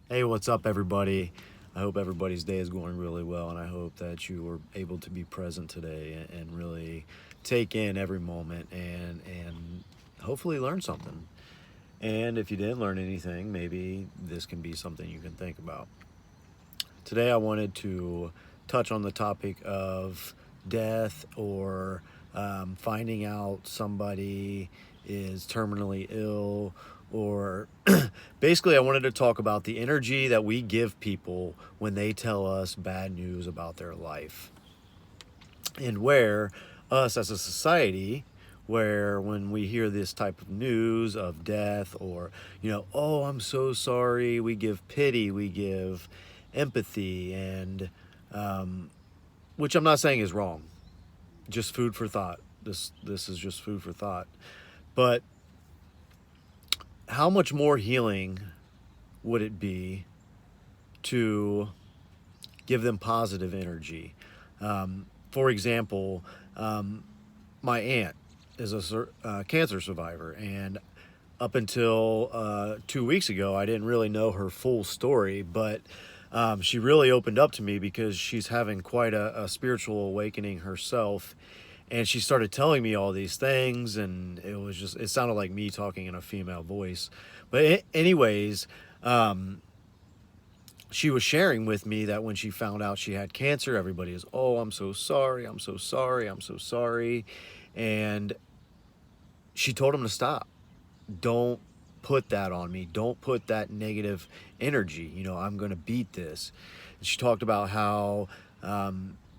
Hey, what's up, everybody? I hope everybody's day is going really well, and I hope that you were able to be present today and really take in every moment and hopefully learn something. And if you didn't learn anything, maybe this can be something you can think about. Today, I wanted to touch on the topic of death or finding out somebody is terminally ill, or basically, I wanted to talk about the energy that we give people when they tell us bad news about their life, and where us as a society, where when we hear this type of news of death or, oh, I'm so sorry, we give pity, we give empathy, and which I'm not saying is wrong, just food for thought. This is just food for thought. But how much more healing would it be to give them positive energy? For example, my aunt is a cancer survivor, and up until 2 weeks ago, I didn't really know her full story, but she really opened up to me because she's having quite a spiritual awakening herself. And she started telling me all these things, and it sounded like me talking in a female voice. But, anyways, um, she was sharing with me that when she found out she had cancer, everybody is, oh, I'm so sorry, I'm so sorry, I'm so sorry. And she told him to stop. Don't put that on me. Don't put that negative energy. I'm going to beat this. And she talked about how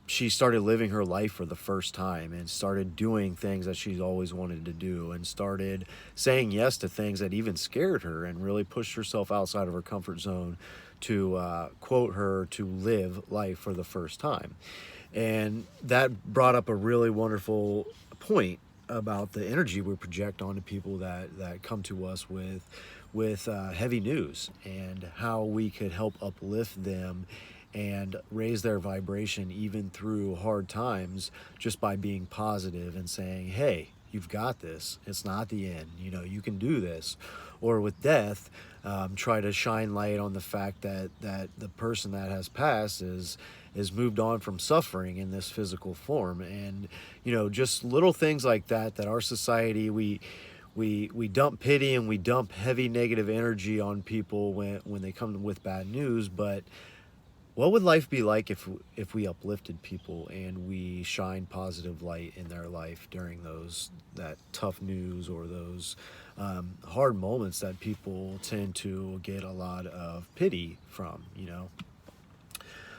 she started living her life for the first time and started doing things that she's always wanted to do and started saying yes to things that even scared her and really pushed herself outside of her comfort zone to quote her to live life for the first time. And that brought up a really wonderful point about the energy we project onto people that come to us with heavy news, and how we could help uplift them and raise their vibration even through hard times, just by being positive and saying, hey, you've got this, it's not the end, you can do this. Or with death, try to shine light on the fact that the person that has passed is moved on from suffering in this physical form. And just little things like that our society, we dump pity and we dump heavy negative energy on people when they come with bad news. But what would life be like if we uplifted people and we shine positive light in their life during those that tough news or those hard moments that people tend to get a lot of pity from?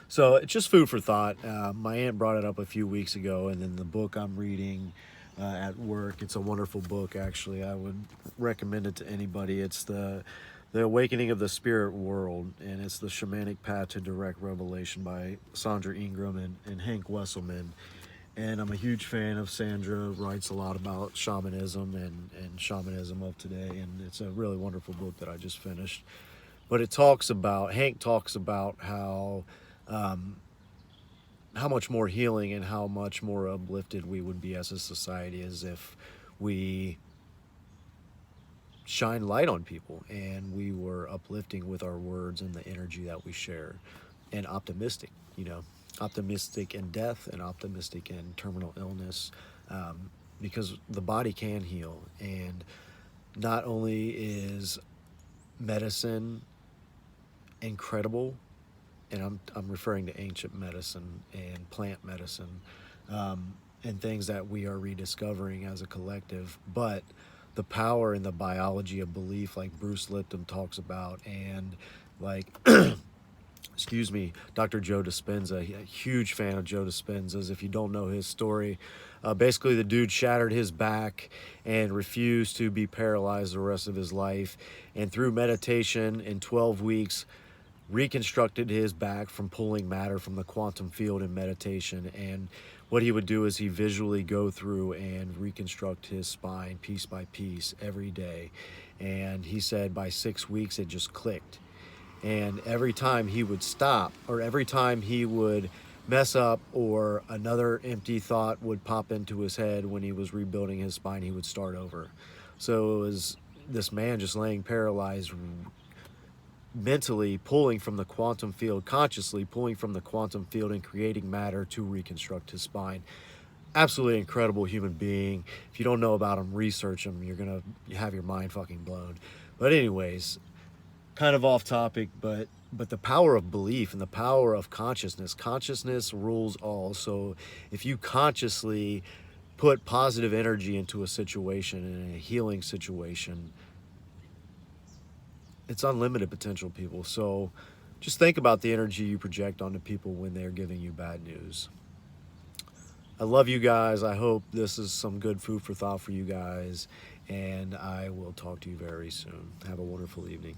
So it's just food for thought. My aunt brought it up a few weeks ago, and then the book I'm reading at work. It's a wonderful book, actually. I would recommend it to anybody. It's the Awakening of the Spirit World, and it's the Shamanic Path to Direct Revelation by Sandra Ingram and Hank Wesselman. And I'm a huge fan of Sandra. Writes a lot about shamanism and shamanism of today, and it's a really wonderful book that I just finished. But Hank talks about how much more healing and how much more uplifted we would be as a society as if we shine light on people and we were uplifting with our words and the energy that we share, and optimistic, optimistic in death and optimistic in terminal illness, because the body can heal. And not only is medicine incredible, and I'm referring to ancient medicine and plant medicine, and things that we are rediscovering as a collective, but the power in the biology of belief, like Bruce Lipton talks about, and like excuse me, Dr. Joe Dispenza, a huge fan of Joe Dispenza's. If you don't know his story, basically the dude shattered his back and refused to be paralyzed the rest of his life, and through meditation in 12 weeks reconstructed his back from pulling matter from the quantum field in meditation. And what he would do is he visually go through and reconstruct his spine piece by piece every day. And he said by 6 weeks it just clicked. And every time he would stop, or every time he would mess up, or another empty thought would pop into his head when he was rebuilding his spine, he would start over. So it was this man just laying paralyzed, mentally pulling from the quantum field, consciously pulling from the quantum field and creating matter to reconstruct his spine. Absolutely incredible human being. If you don't know about him, research him. You're gonna have your mind fucking blown. But anyways, kind of off topic, but the power of belief and the power of consciousness rules all. So if you consciously put positive energy into a situation, in a healing situation, it's unlimited potential, people. So just think about the energy you project onto people when they're giving you bad news. I love you guys. I hope this is some good food for thought for you guys, and I will talk to you very soon. Have a wonderful evening.